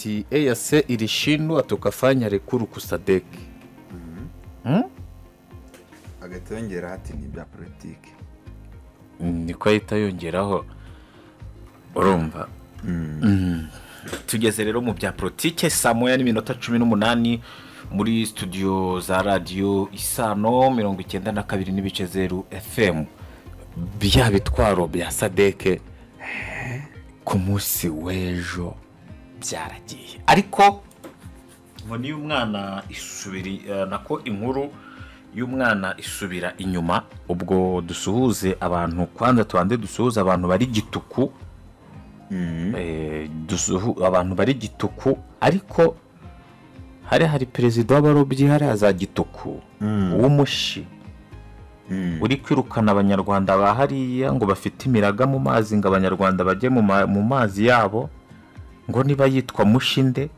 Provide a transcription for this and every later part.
ati EAC ilishindwa tukafanya rekuru kusadeki. agatongera ati ni bya politiki. Niko ahita yongeraho urumva. Tugeze rero mu bya politike saa moya n'iminota 18 muri studio za radio Isano 92 n'ibice 0 FM. Bya bitwaro bya Sadeke ku munsi w'ejo byaragiye, ariko ngo niyo umwana isubiri nako inkuru y'umwana isubira inyuma. Ubwo dusuhuze abantu kwanza, twande dusuhuze abantu bari Gituku. Abantu bari Gituku, ariko hari perezida w'abarobyi hari za Gituku w'umushi uri kwirukana abanyarwanda bahariya ngo bafite imiraga mu mazi, ngo abanyarwanda bajye mu mazi yabo, ngo niba yitwa Mushinde.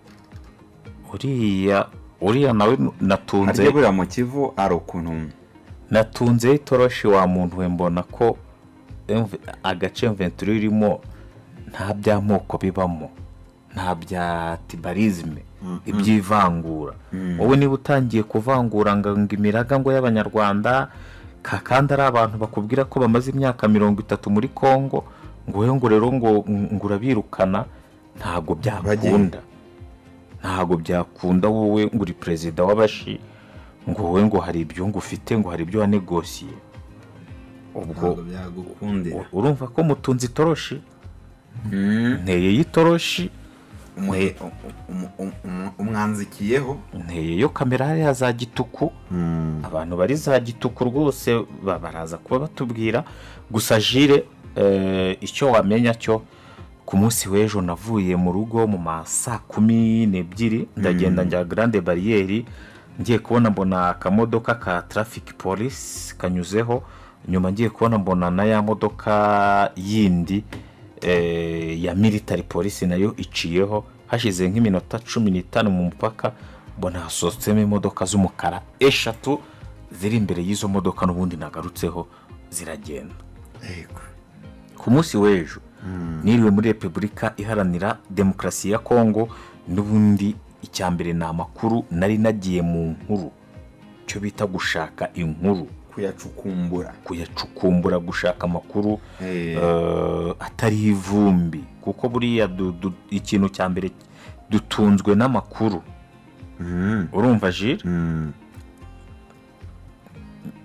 Uriya nawe natunze buriya mu Kivu ari ukuntu natunze itoroshi wa muntu we, mbona ko agace Venture irimo nta by'amoko bibamo, nta bya tibarizme, ibyivangura. Wowe niba utangiye kuvangura ngo imiraga ngo y'abanyarwanda, kandi ari abantu bakubwira ko bamaze imyaka 30 muri Kongo, ngo we ngo rero ngo urabirukana, ntago byakunda. Wowe ngo uri perezida w'abashi, ngo wowe ngo hari ibyo ngo ufite, ngo hari ibyo wanegosiye. Ubwo urumva ko mutunze itoroshi. Nteye y'itoroshi umwanzikiyeho, nteye yo kamera ya za Gituku. Abantu bari za Gituku rwose baraza kuba batubwira. Gusa Jire, icyo wamenya cyo ku munsi w'ejo navuye mu rugo mu saa 12 ndagenda njya Grande Barriere, ngiye kubona mbona akamodoka ka traffic police kanyuzeho, nyuma ngiye kubona mbona na ya modoka yindi ya military police nayo iciyeho. Hashize nk'iminota 15 mu mupaka, mbona hasohotsemo imodoka z'umukara 3 ziri imbere y'izo modoka, n'ubundi nagarutseho ziragenda. Ku munsi w'ejo niriwe muri Repubulika Iharanira Demokarasi ya Kongo, n'ubundi icyambere na makuru nari nagiye mu nkuru, cyo bita gushaka inkuru, kuyacukumbura, gushaka amakuru atari ivumbi, kuko buriya ikintu cyambere dutunzwe n'amakuru. Urumva Jire,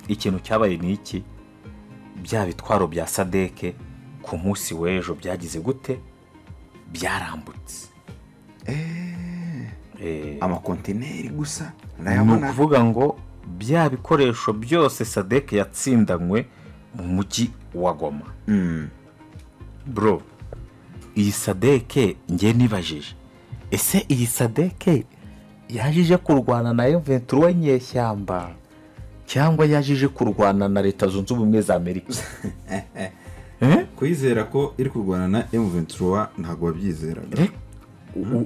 ikintu cyabaye ni iki? Bya bitwaro bya Sadeke ku munsi w'ejo byagize gute? Byarambutse. Amakontineri gusa ndayabona. Kuvuga ngo bya bikoresho byose Sadeke yatsindanywe mu mujyi wa Goma. Bro, iyi Sadeke ngiye nibajije, ese iyi Sadeke yajije kurwana na M23 nyeshyamba, cyangwa yajije kurwana na Leta Zunze Ubumwe za Amerika? Kwizera ko iri kurwana na M23 ntago babyizera.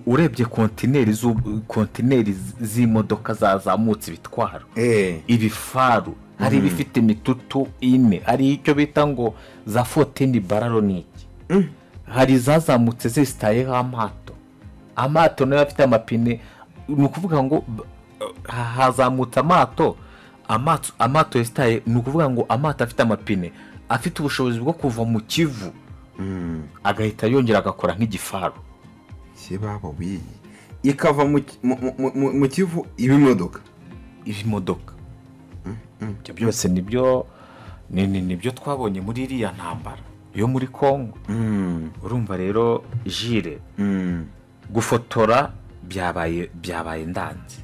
Urebye kontineri z'imodoka zazamutse bitwaro, ibifaru, hari ibifite imitutu ine, hari icyo bita ngo za 14 bararoniki, hari zazamutse zisitayeho amato nayo afite amapine. Ni ukuvuga ngo hazamutse amato yesitaye, ni ukuvuga ngo amato afite amapine afite ubushobozi bwo kuva mu Kivu agahita yongera agakora nk'igifaru. Baba ikava mu Kivu ibimodoka. Ibyo byose nibyo twabonye muri iriya ntambara yo muri Kongo. Urumva rero Jire, gufotora byabaye ndanze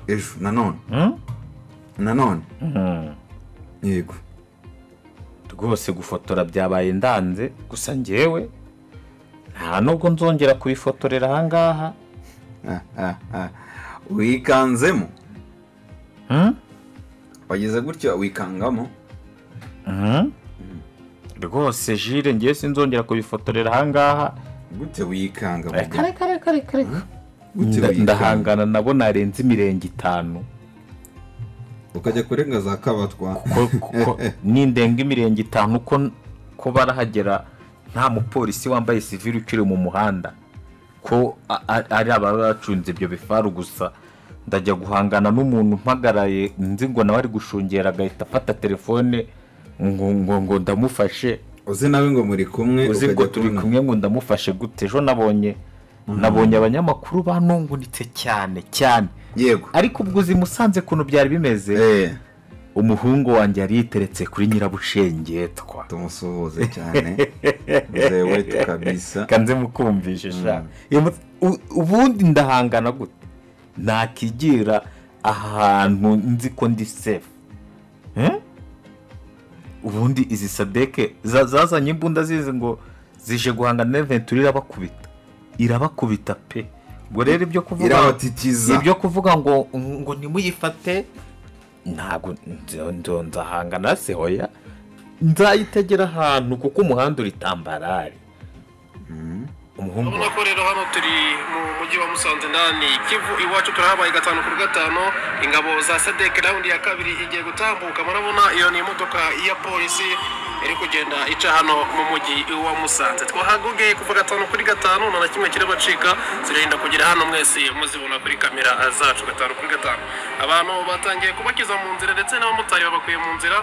ejo nanone. Yego rwose gufotora byabaye ndanze. Gusa ngewe nta nubwo nzongera kubifotorera ahangaha. Wikanzemo? Wageze gutyo wikangamo? Rwose Jire, ngiye sinzongera kubifotorera ahangaha. Gute wikanga? Kare. Ndahangana nabo narenze imirenge 5. Ukajya kurenga za Kabatwa. Nindenga imirenge 5 ko barahagera nta mupolisi wambaye civil ukiri mu muhanda, ko ari abacunze ibyo bifaru gusa ndajya guhangana n'umuntu mpagaraye nzi ngo nawe ari gushungera agahita afata telefone ngo ndamufashe uzi nawe ngo muri kumwe uzi ngo turi kumwe ngo ndamufashe gute ejo nabonye abanyamakuru banungunitse cyane yego ariko ubwo uzi Musanze kuntu byari bimeze umuhungu wanjye yari yiteretse kuri Nyirabushenge tumusuhuze cyane zewe kabisa kanze mukumvishe sha ubundi ndahangana gute nakigira ahantu nzi ko ndi safe ubundi izi Sadeke zazanye imbunda zize ngo zije guhangana na Ventura irabakubita pe ubwo rero ibyo kuvuga ngo nimuyifate ntabwo nzahangana se hoya nzayitegera ahantu kuko umuhanda uri tambarare umuhungu ko rero hano turi mu mujyi wa Musanze ndani Kivu iwacu turahabaye 5-kuri-5 ingabo za Sadeke round ya kabiri igiye gutambuka murabona iyo ni imodoka ya polisi iri kugenda ica hano mu mujyi wa Musanze twahaguge kuva 5-kuri-5 na kimwe kirabacika zirinda kugira hano mwese muzibona kuri kamera zacu 5-kuri-5 abantu batangiye kubakiza mu nzira ndetse n'abamotari babakuye mu nzira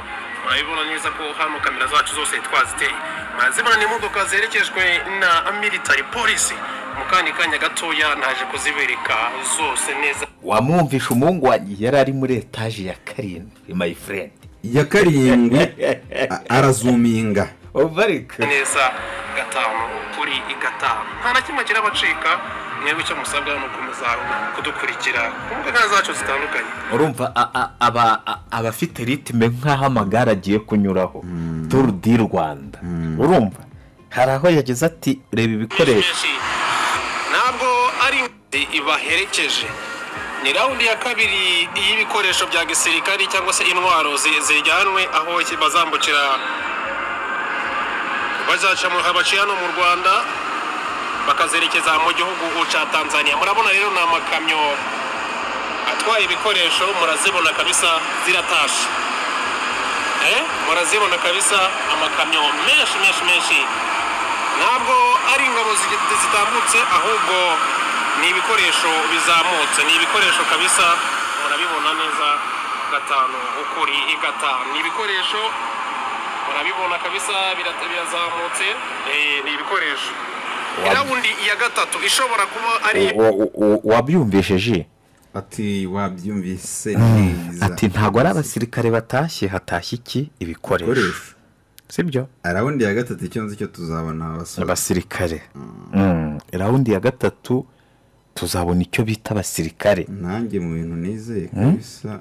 murabibona neza ko hano kamera zacu zose twaziteye mazibona ni imodoka zerekejwe na military police mu kandi kanya gatoya naje kuzibereka zose neza wamwumvisha umuhungu wanjye yari ari muri etage ya 7 my friend ya 7 arazuminga ovarika neza 5-kuri-5 nta na kimwe kirabacika mwebwe icyo musabwa no kumeza kudukurikira kumbuga zacu zitandukanye urumva abafite ritme nk'aho amagara agiye kunyuraho Tour du Rwanda urumva hari aho yageze ati reba ibikoresho ntabwo ari ibaherekeje ni raundi ya kabiri y'ibikoresho bya gisirikari cyangwa se intwaro zijyanwe aho bazambukira bazaca mu habaciyano mu Rwanda bakazerekeza mu gihugu cya Tanzania murabona rero na makamyo atwaye ibikoresho murazibona kabisa ziratasha murazibona kabisa amakamyo menshi ntabwo ari ingabo zitambutse ahubwo ni ibikoresho bizamutse ni ibikoresho kabisa murabibona neza 5-kuri-5 ni ibikoresho murabibona kabisa birazamutse ni ibikoresho iraundi ya 3 ishobora kuba ari wabyumvisheje ati wabyumvise neza ati ntago ari abasirikare batashye hatashye iki ibikoresho sibyo raundi ya 3 icyonze cyo tuzabona abasirikare raundi ya 3 tuzabona icyo bita abasirikare nanjye mu bintu nizeye kabisa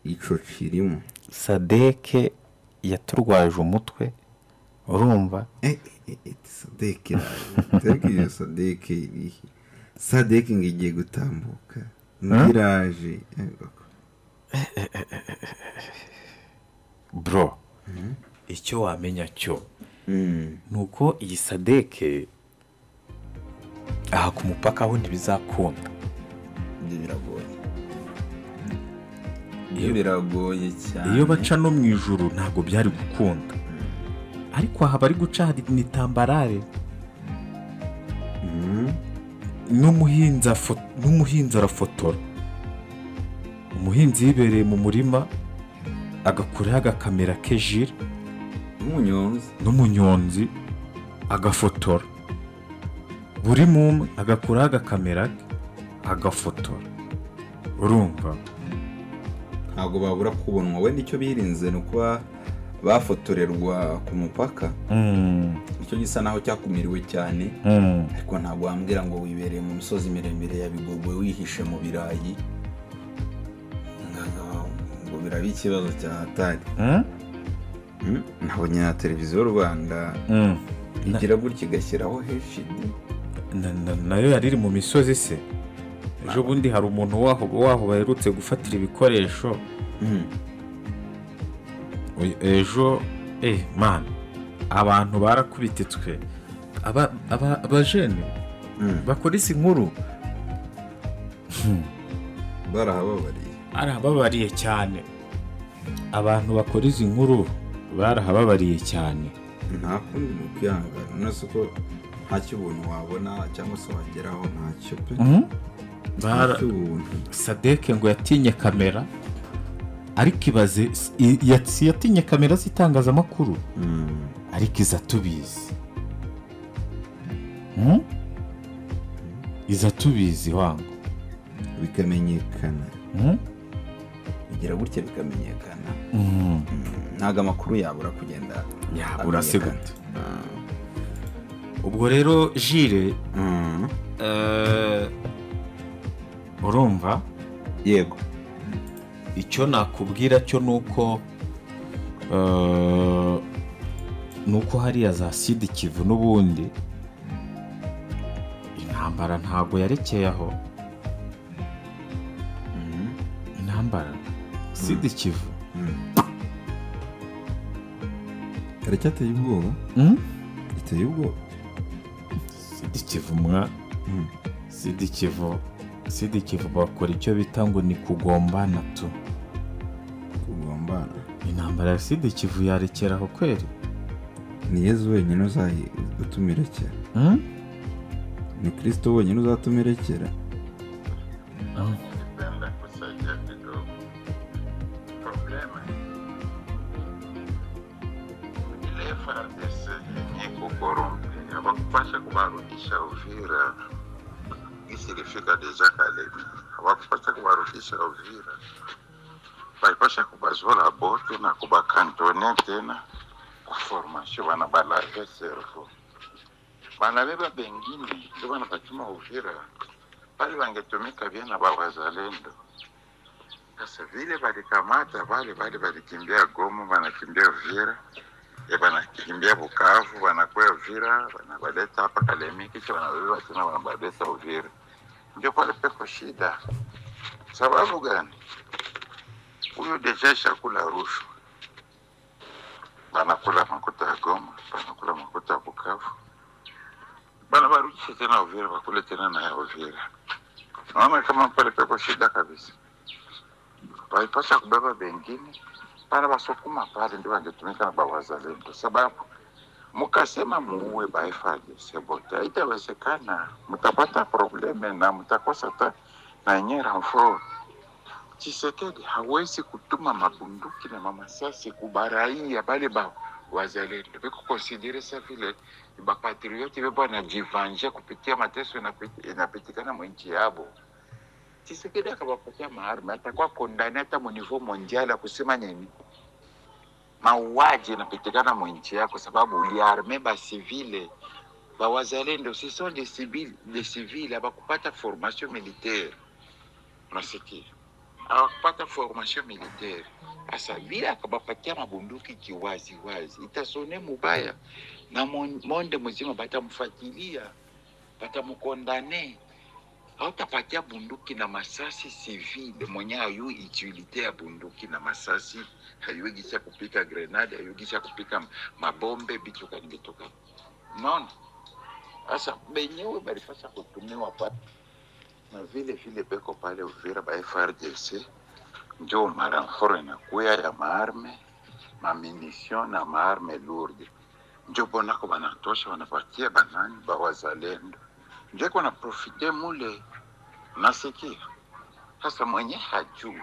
ico kirimo Sadeke yaturwaje umutwe urumva Sadeke ngiye gutambuka ngiraje bro icyo wamenya cyo nuko iyi Sadeke aha ku mupaka aho ntibizakunda biragoye cyane iyo baca no mu ijuru ntabwo byari gukunda ariko aha bari guca ni tambarare n'umuhinzi arafotora umuhinzi yibereye mu murima agakuraho agakamera kejire n'umunyonzi agafotora buri mumwe agakuraho agakamera agafotora urumva ntabwo babura kubonwa wenda icyo birinze ni ukuba bafotorerwa ku mupaka icyo gisa naho cyakumiriwe cyane ariko ntabwo wambwira ngo wibereye mu misozi miremire ya Bigogwe wihishe mu birayi ngo biraba ikibazo cya hatari nabonye na televiziyo y'u Rwanda igira gutya igashyiraho HD nayo yari iri mu misozi se ejo bundi hari umuntu waho baherutse gufatira ibikoresho ejo man abantu barakubititswe abajene bakora isi nkuru barahababariye cyane abantu bakora izi nkuru barahababariye cyane nta kundi mu kwihangana nose ko ntacyo ubuntu wabona cyangwa se wageraho ntacyo pe Sadek ngo yatinye kamera ariko ibaze yatinye kamera z'itangazamakuru ariko iza tubizi iza tubizi wangu bikamenyekana bigira gutya bikamenyekana ntago amakuru yabura kugenda yabura se gute ubwo rero Jire urumva yego icyo nakubwira cyo nuko hariya za Sud Kivu n'ubundi intambara ntago yarekeye aho intambara Sud Kivu aracyateye ubwoba iteye ubwoba Sud Kivu bakora icyo bita ngo ni kugombana tu kugombana intambara ya Sud Kivu yarekeraho kweri ni Yezu wenyine uzatumirekera ni Kristo wenyine uzatumirekera hawakupasha kuwarudisha Uvira gisi ilifika deja Kalemi, hawakupasha kuwarudisha Uvira, walipasha kubazola bote na kubakantone tena kuformasyo wanabalarga servo wanabeba bengine ndio wanapatuma Uvira pale wangetumika vyema wazalendo. Sasa vile walikamata wale walikimbia Goma, wanakimbia Uvira, wanakimbia Bukavu, wanakwea Uvira, wanabaleta hapa Kalemi, kisha wanabeba tena wanabaleta Uvira. Ndio pale peko shida. Sababu gani? Huyo deja shakula rushwa, wanakula makuta ya Goma, wanakula makuta ya Bukavu, wanabarudisha tena Uvira, wakule tena na ya Uvira. Naona kama pale peko shida kabisa. Walipasha kubeba bengine para basukuma pale ndio wangetumika na wazalendo, sababu mukasema muue ba FARDC bote itawezekana, mtapata probleme na mtakosa ta na nyera mfo. Tshisekedi hawezi kutuma mabunduki na mamasasi kubaraia bale ba wazalendo, biko considere sa vile ba patrioti bebo na jivanje kupitia mateso inapitikana mwinchi yabo. Tshisekedi akawapatia maarma, atakuwa kondani hata mu niveau mondial kusema nini mauaji yanapitikana mwinchi yako sababu uliarme ba civile ba wazalendo. Ce sont des civils abakupata formation militaire, unasikia, abakupata formation militaire. Asa vile akabapatia mabunduki kiwazi wazi, itasone mubaya na monde mzima batamfuatilia, batamkondane. Hautapatia bunduki na masasi civile mwenye hayu utilite ya bunduki na masasi, hayu gisha kupika grenade, hayu gisha kupika mabombe bituka nibituka. Unaona? Asa benyewe balifasha kutumiwa pale. Na vile beko pale Uvira ba FARDC ndio mara mforo na kuya ya maarme, mamunition na maarme lourde. Ndio bonako banatosha wanapatia banani ba wazalendo. Ndio kuna profite mule, nasikia. Sasa mwenye hajui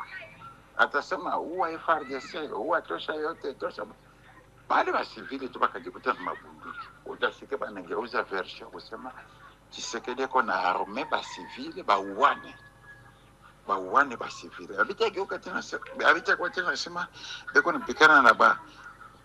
atasema uwa FARDC, uwa tosha yote tosha. Bale ba civili tu bakajikuta na mabunduki. Utasikia banageuza version kusema Tshisekedi kona arme ba civili ba uwane ba civili. Abitageuka tena kwa tena sema beko napikana na ba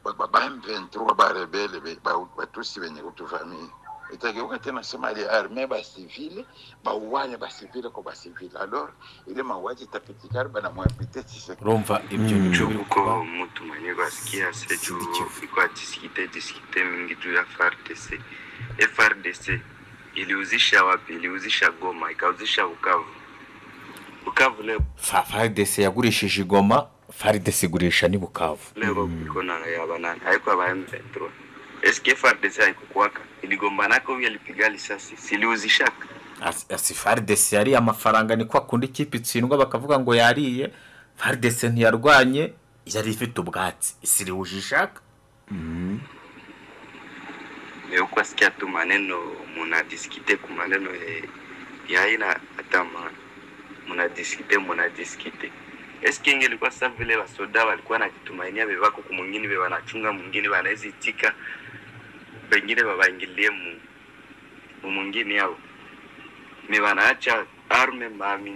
M23 ba rebele ba tusi wenye kutuvamia. Itageuka tena sema ile arme ba civile ba uwane ba civile kwa ba civile. Alors ile mauaji tapitikana bana mwapite Tshisekedi. Romva ibyo bicu ko mtu mwenye basikia seju iko discuter mingi tu ya FARDC iliuzisha wapi? Iliuzisha Goma, ikauzisha Bukavu leo. FARDC yagurishije Goma, FARDC igurisha ni Bukavu. Leo iko na ya banana, haiko ba M23. Eske FARDC haikukwaka? Iligombana ko yalipiga risasi, siliuzisha. Asi FARDC yari amafaranga ni kwa kundi kipi itsindwa bakavuga ngo yariye. FARDC ntiyarwanye, yari ifite ubwatsi, isiriwujishaka. Kwa sikia tu maneno munadiskite ku maneno ya ina hata munadiskite. Eski ingelikuwa sasa vile wasoda walikuwa nakitumainia bebako ku mwingine be wanachunga mwingine wanaweza itika pengine babaingilie mwingine yao. Me wanaacha arme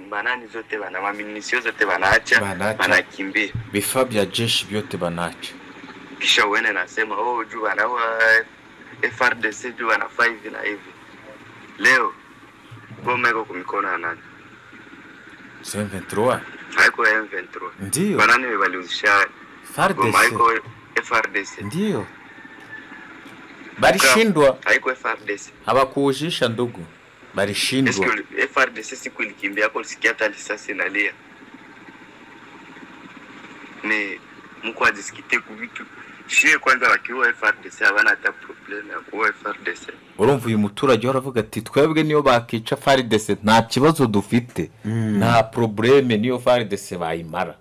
manani zote wanaminisio zote wanaacha wanakimbia. Vifaa vya jeshi vyote wanaacha. Kisha uene nasema juu wanaua FRDC juu wanafaa hivi na hivi. Leo bomba iko kumikono ya nani? M23. Haiko M23. Ndio. Banani waliuzisha FARDC. Haiko FRDC. Ndio. Barishindwa. Haiko FRDC. Hawakuujisha ndugu. Barishindwa. Eski FRDC siku ilikimbia kwa sikia hata risasi nalia. Ni mko adiskite ku vitu. Shie kwanza wakiwa FRDC abana hata problem ya kuwa FRDC. Urumva uyu muturage waravuga ati twebwe niyo bakica FARDC nta kibazo dufite. Nta probleme niyo FARDC bayimara.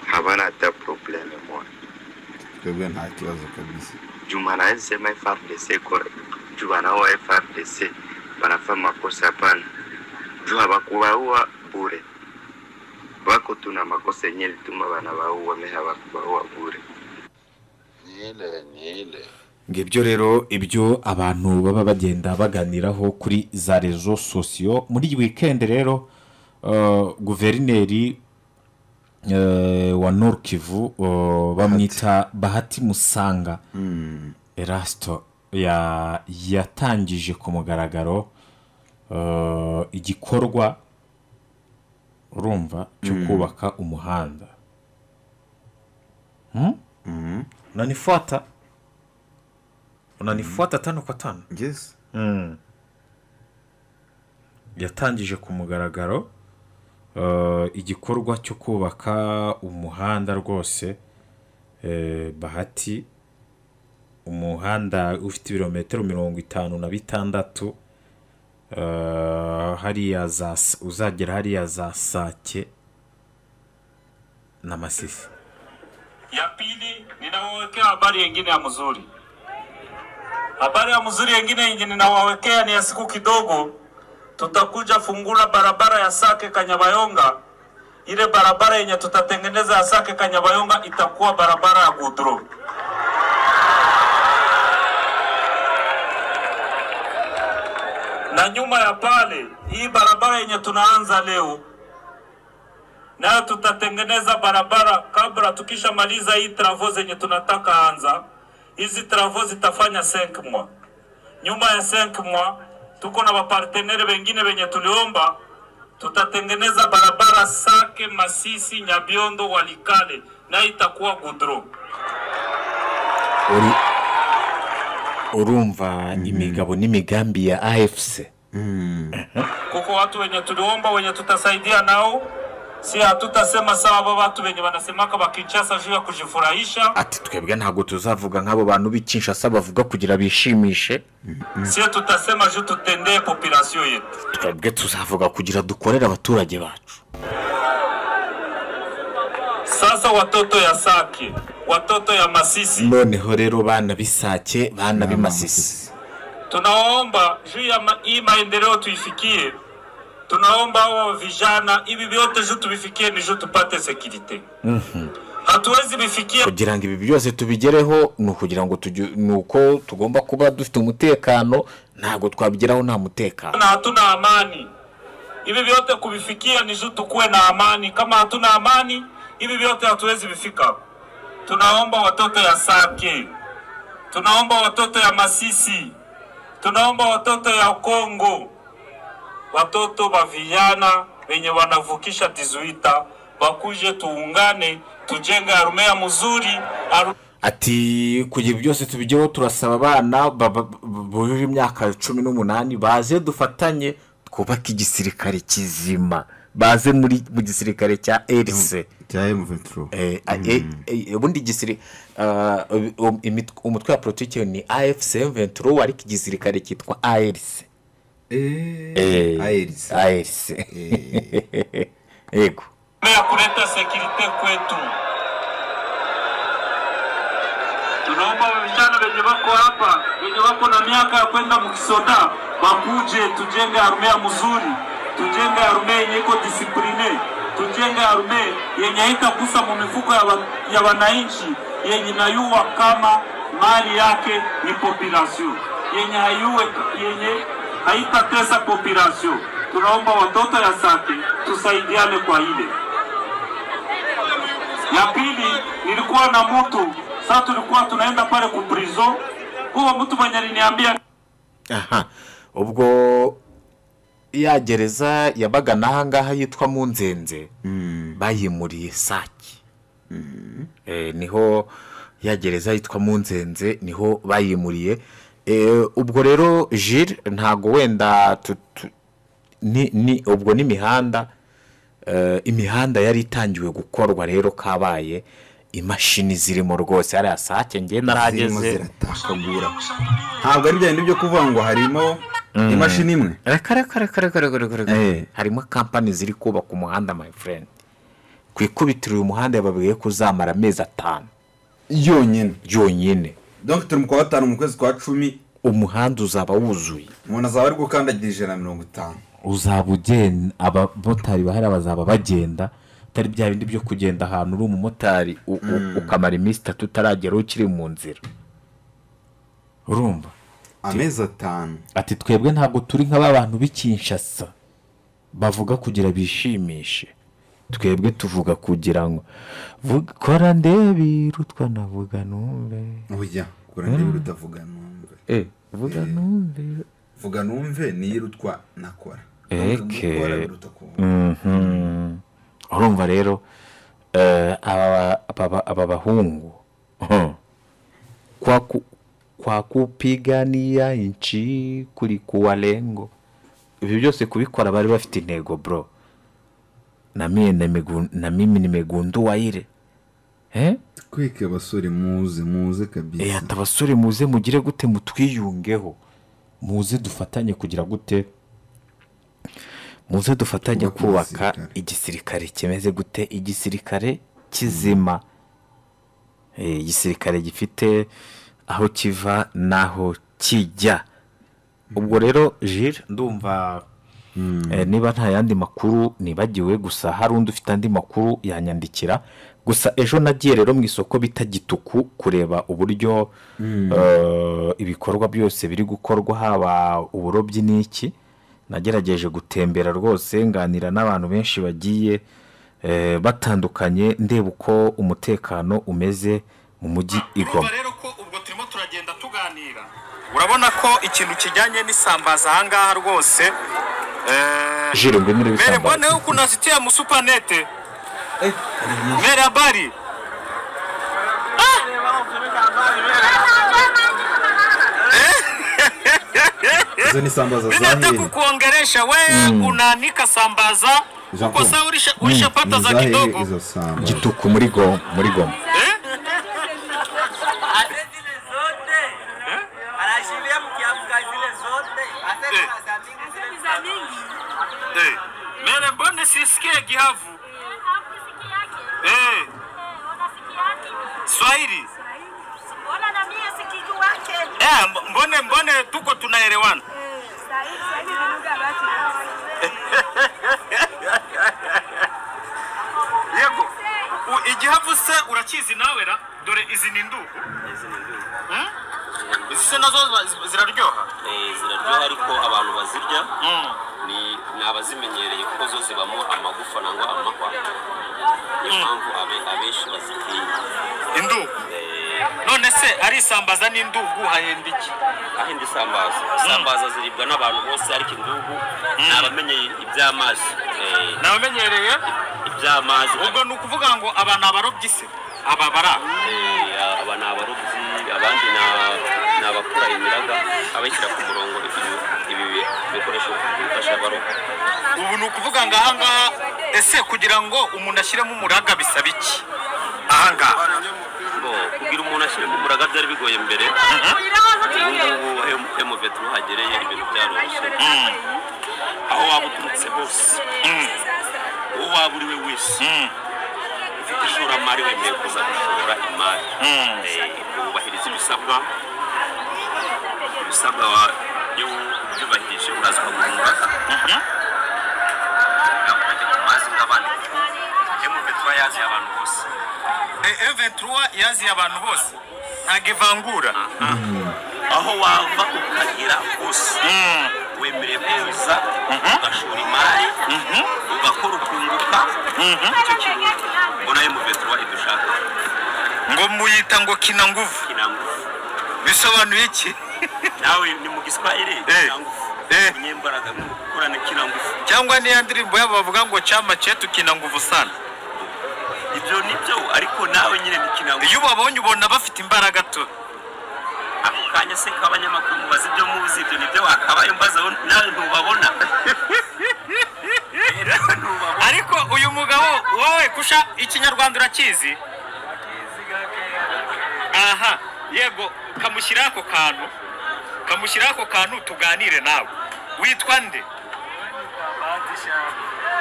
Habana hata problem mwa. Twebwe nta kibazo kabisa. Juma na sema FRDC kwa juma na wa FRDC banafanya makosa pana. Juma bakuwaua bure. Wako tuna makosa yenyewe tuma bana baua meha bakuwaua bure. Ni ile. Ngibyo rero ibyo abantu baba bagenda baganiraho kuri za rezo sosiyo muri weekend rero guverineri wa Nord Kivu bamwita Bahati Musanga Erasto yatangije ku mugaragaro igikorwa urumva cyo kubaka umuhanda. Unanifuata tano kwa tano? Yes. Yatangije ku mugaragaro igikorwa cyo kubaka umuhanda rwose Bahati, umuhanda ufite ibirometero 56 hariya uzagera hariya za Sake na Masisi. Ya pili ninawawekea habari nyingine ya mzuri. Habari ya mzuri nyingine ninawawekea ni ya siku kidogo tutakuja fungula barabara ya Sake Kanyabayonga. Ile barabara yenye tutatengeneza ya Sake Kanyabayonga itakuwa barabara ya gudro. Na nyuma ya pale, hii barabara yenye tunaanza leo, nayo tutatengeneza barabara kabla tukisha maliza hii travaux zenye tunataka anza. Hizi travaux zitafanya 5 mois. Nyuma ya 5 mois, tuko na wapartenere wengine wenye tuliomba, tutatengeneza barabara Sake, Masisi, Nyabiondo, Walikale, na itakuwa gudro. Urumva imigabo n'imigambi ya AFC. Kuko watu wenye tuliomba wenye tutasaidia nao, si hatutasema sawa watu wenye wanasemaka bakichasa juu ya kujifurahisha. Ati twebwe ntago tuzavuga nk'abo bantu bikinshasa bavuga kugira bishimishe. Si tutasema juu tutendee population yetu. Twebwe tuzavuga kugira dukorera abaturage bacu. Sasa watoto ya Sake, watoto ya Masisi, noneho rero bana bisake, bana bimasisi, tunaomba juu ya hii maendeleo tuifikie. Tunaomba hao vijana ibi vyote juu tubifikie ni juu tupate security. Hatuwezi bifikia kugira ngo ibi byose tubigereho no kugira ngo nuko tugomba kuba dufite umutekano, ntago twabigeraho nta mutekano. Na hatuna amani. Ibi vyote kubifikia ni juu tukue na amani. Kama hatuna amani, ibi vyote hatuwezi bifika. Tunaomba watoto ya Sake, tunaomba watoto ya Masisi, tunaomba watoto ya Kongo, watoto wa vijana wenye wanavukisha 18 bakuje tuungane tujenge armea mzuri. Ati kugira byose tubigeho turasaba abana buri imyaka 18 baze dufatanye twubaka igisirikare kizima, baze mu gisirikare cya RC cya M23. Ubundi gisiri umutwe wa politiki ni AFC M23 ariko igisirikare kitwa ARC. ARC. Ego. Ya kuleta security kwetu. Tunaomba vijana wenye wako hapa, wenye wako na miaka ya kwenda mkisoda, bakuje tujenge arme mzuri, tujenge arme yenye iko discipline, tujenge arme yenye haitagusa mifuko ya wananchi, yenye nayua kama mali yake ni population, yenye haitatesa population. Tunaomba watoto ya Sake tusaidiane kwa ile. Ya pili, nilikuwa na mtu, sasa tulikuwa tunaenda pale ku prison, huwa mtu mwenye aliniambia ubwo ya gereza yabaga nahangaha yitwa Munzenze bayimuriye Sake. Niho ya gereza yitwa Munzenze niho bayimuriye. Ubwo rero Jules ntago wenda ubwo n'imihanda imihanda yari itangiwe gukorwa rero kabaye imashini zirimo rwose ari Sake ngiye narageze ziratakagura. Ntabwo ari byandi byo kuvuga ngo harimo imashini imwe. Kare harimo company ziri kubaka umuhanda my friend. Kwikubitira uyu muhanda yababwiye kuzamara amezi 5 yonyine. Donc turi mu kwa 5 mu kwezi kwa 10 umuhanda uzaba wuzuye. Umuntu azaba ari gukandagira 150. Uzaba ugenda abamotari bahari bazaba bagenda atari bya bindi byo kugenda ahantu uri umumotari ukamara iminsi 3 utaragera ukiri mu nzira. Urumva amezi 5 ati twebwe ntabwo turi nk'abantu b'Kinshasa bavuga kugira bishimishe, twebwe tuvuga kugira ngo kora ndebirutwa navuga numve. Oya kora ndebirutwa vuga numve. Vuga numve. Vuga numve niyirutwa nakora. Urumva rero aba bahungu kwa kupigania inchi kuri kuwa lengo, ibi byose kubikora bari bafite intego bro. Na mimi nimegundua ile kwike abasore muze kabisa. Atabasore muze mugire gute mutwiyungeho, muze dufatanye kugira gute, muze dufatanye kubaka igisirikare kimeze gute, igisirikare kizima, igisirikare gifite aho kiva naho kijya. Ubwo rero Jules ndumva niba nta yandi makuru nibagiwe, gusa hari undi ufite andi makuru yanyandikira. Gusa ejo nagiye rero mu isoko bita Gituku kureba uburyo ibikorwa byose biri gukorwa, haba uburobyi n'iki. Nagerageje gutembera rwose nganira n'abantu benshi bagiye batandukanye, ndeba uko umutekano umeze mu mujyi Igoma. Rero ko ubwo turimo turagenda tuganira, urabona ko ikintu kijyanye n'isambaza ahangaha rwose Jiro ngwemere bisambaza. Mbona uko nazitia mu supernet. Mere habari. Hizo ni sambaza za Nataka kukuongelesha wewe unanika sambaza. Uko sawa ulishapata za kidogo. Gituku muri Goma. Anashiria mkiamka zile zote. Asema za mingi. Mere mbona sisikie Gihavu? Swahili. Mbona na mimi sikiju wake? Mbone tuko tunaelewana. Swahili lugha basi. Yego. Igihavu se urakizi nawe ra? Dore izi ni ndugu. Izi nazo ziraryoha. Ziraryoha ariko abantu bazirya ni nabazimenyereye kuko zo zibamo amagufa nangwa amahwa. Impamvu abenshi bazitinya indugu. None se ari sambaza n'indugu hahenda iki? Ahindi sambaza ziribwa n'abantu bose, ariko indugu nabamenyeye iby'amazi. Nabamenyereye iby'amazi. Ubwo nukuvuga ngo abana abarobyi se ababara abana abarobyi, abandi n'abakura imiraga abashyira ku murongo ibi bikoresho bifasha abarobyi. Ubu nukuvuga ngo ahangaha ese kugira ngo umuntu ashyiremo umuraga bisaba iki? Ahangaha kugira umuntu ashyiremo umuraga byari bigoye mbere. Ubu MVT hagereye ibintu byaroroshye. Aho waba uturutse hose, uwo waba uri we wese ufite ishoramari wemerewe kuza gushora imari wubahiriza ibisabwa iyo ubyubahirije uraza ukagura amazi nk'abandi M23 yaziye abantu bose M23 yaziye abantu bose ntabwo ivangura aho wava ukagera hose wemerewe kuza ugashora imari ugakora ukunguka icyo kintu mbona M23 idushaka ngo muyita ngo kina nguvu bisobanuye iki nawe ni mu Giswahili nyembaraga gukorana kina nguvu cyangwa ni ndirimbo yabo bavuga ngo chama chetu kina nguvu sana ibyo nibyo ariko nawe nyine ni kina nguvu iyo babonye ubona bafite imbaraga to akanya se kabanyamakuru mubaze ibyo muzi ibyo nibyo wakabaye mbaza nawe ntubabona ariko uyu mugabo wowe kusha ikinyarwanda urakizi aha yego kamushyira ako kantu tuganire nawe witwa nde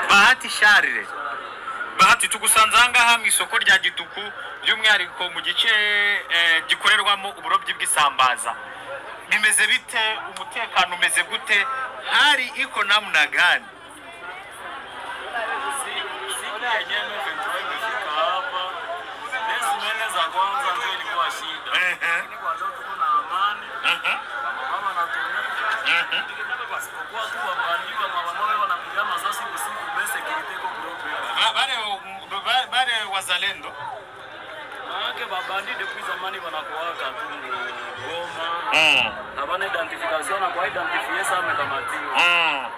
Bahati Charles Bahati tugusanze ahangaha mu isoko rya Gituku by'umwihariko mu gice gikorerwamo uburobyi bw'isambaza bimeze bite umutekano umeze gute hari iko namna gani Bare wazalendo babandi depuis zamani wanakuwaka tu Goma habana identification na kwa identifier sana kamatiwa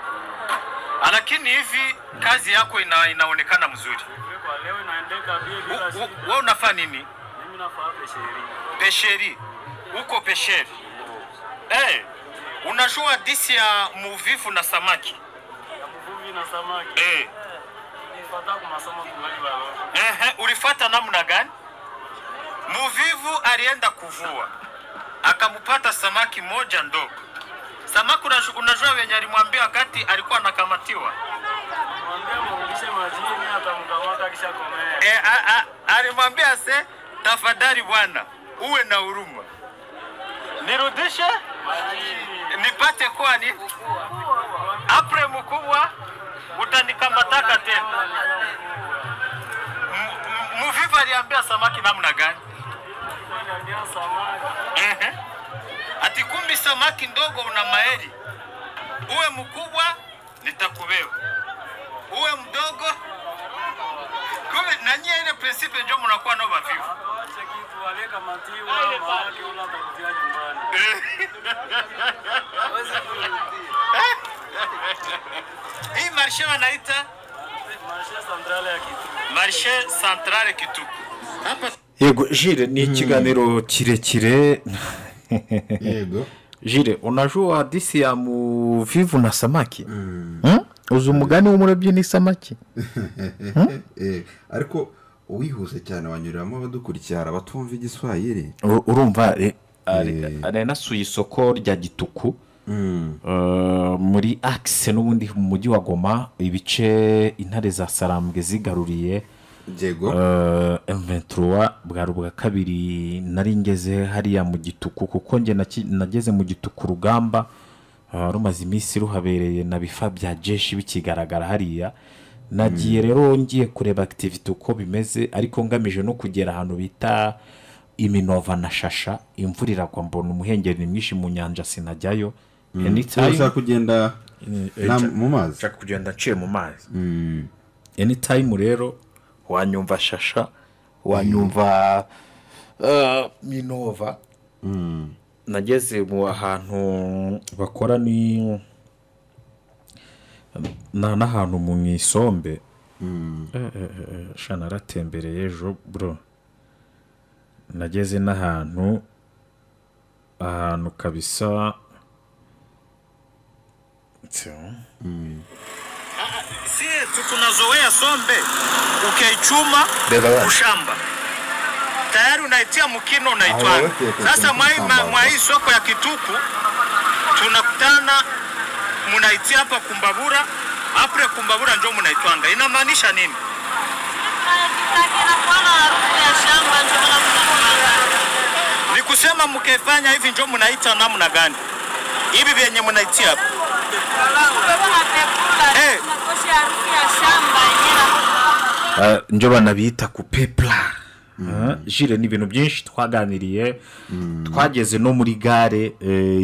lakini hivi kazi yako inaonekana mzuri kwa leo inaendeka bila shida wewe unafanya nini mimi nafanya pesheri uko pesheri unajua disi ya muvivu na samaki na samaki nifata kwa masomo tungali balo ulifata namna gani muvivu alienda kuvua akamupata samaki moja ndogo samaki unajua wenye alimwambia wakati alikuwa anakamatiwa mwambia mrudishe majini atamkamata kisha komea alimwambia se tafadhali bwana uwe na huruma nirudishe nipate kwani apre mkubwa utanikamataka tena muvivu aliambia samaki namna gani ati kumbi samaki ndogo una maeli uwe mkubwa nitakubeba uwe mdogo kumbe na nyie ile principe ndio mnakuwa nao bavivu waleka matiwa maana ula atakutia nyumbani hii marshe wanaita marshe centrale Kituku hapa yego Jire ni ikiganiro kirekire yego Jire unajua disi ya muvivu na samaki uzi umugani w'umurabyi ni samaki ariko uwihuse cyane wanyuriramo abadukurikira abatumva igiswahili urumva ari nasuye isoko rya Gituku muri axe n'ubundi mu mujyi wa Goma ibice intare za Sarambwe zigaruriye Jego M23 bwa kabiri nari ngeze hariya mu Gituku kuko nge nageze mu Gituku rugamba rumaze iminsi ruhabereye na bifa bya jeshi bikigaragara hariya nagiye rero ngiye kureba activity uko bimeze ariko ngamije no kugera ahantu bita Iminova na Shasha imvura iragwa mbona umuhengeri mwinshi mu nyanja sinajyayo anytime kugenda mu mazi nshaka kugenda nciye mu mazi anytime rero wanyumva Shasha wanyumva Minova nageze mu ahantu bakora ni n'ahantu mu Isombe shana ratembereye ejo bro nageze n'ahantu kabisa si tunazoea Sombe ukichuma ushamba tayari unaitia mkino unaitwa sasa mwa hii soko ya Kituku tunakutana munaitia hapa Kumbabura apre Kumbabura ndio munaitwanga inamaanisha nini Ni kusema mkifanya hivi ndio mnaita namna gani? Hivi vyenye mnaitia hapa. Njo banabita kupepla. Jire ni ibintu byinshi twaganiriye, twageze no muri gare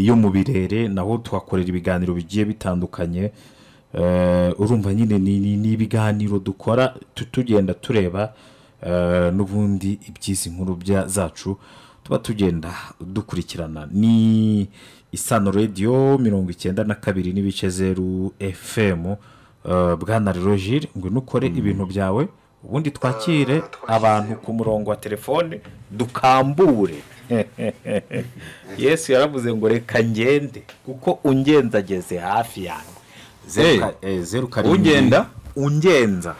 yo mu Birere naho twakorera ibiganiro bigiye bitandukanye. Urumva nyine ni ibiganiro dukora tugenda tureba n'ubundi ibyizi nkuru zacu tuba tugenda dukurikirana. Ni Isano Radio 92.0 FM. Bwana Roger ngo nukore ibintu byawe ubundi twakire abantu ku murongo wa telefone dukambure. Yesu yaravuze ngo reka ngende kuko ungenzageze hafi yanyu. 0 karindwi ungenda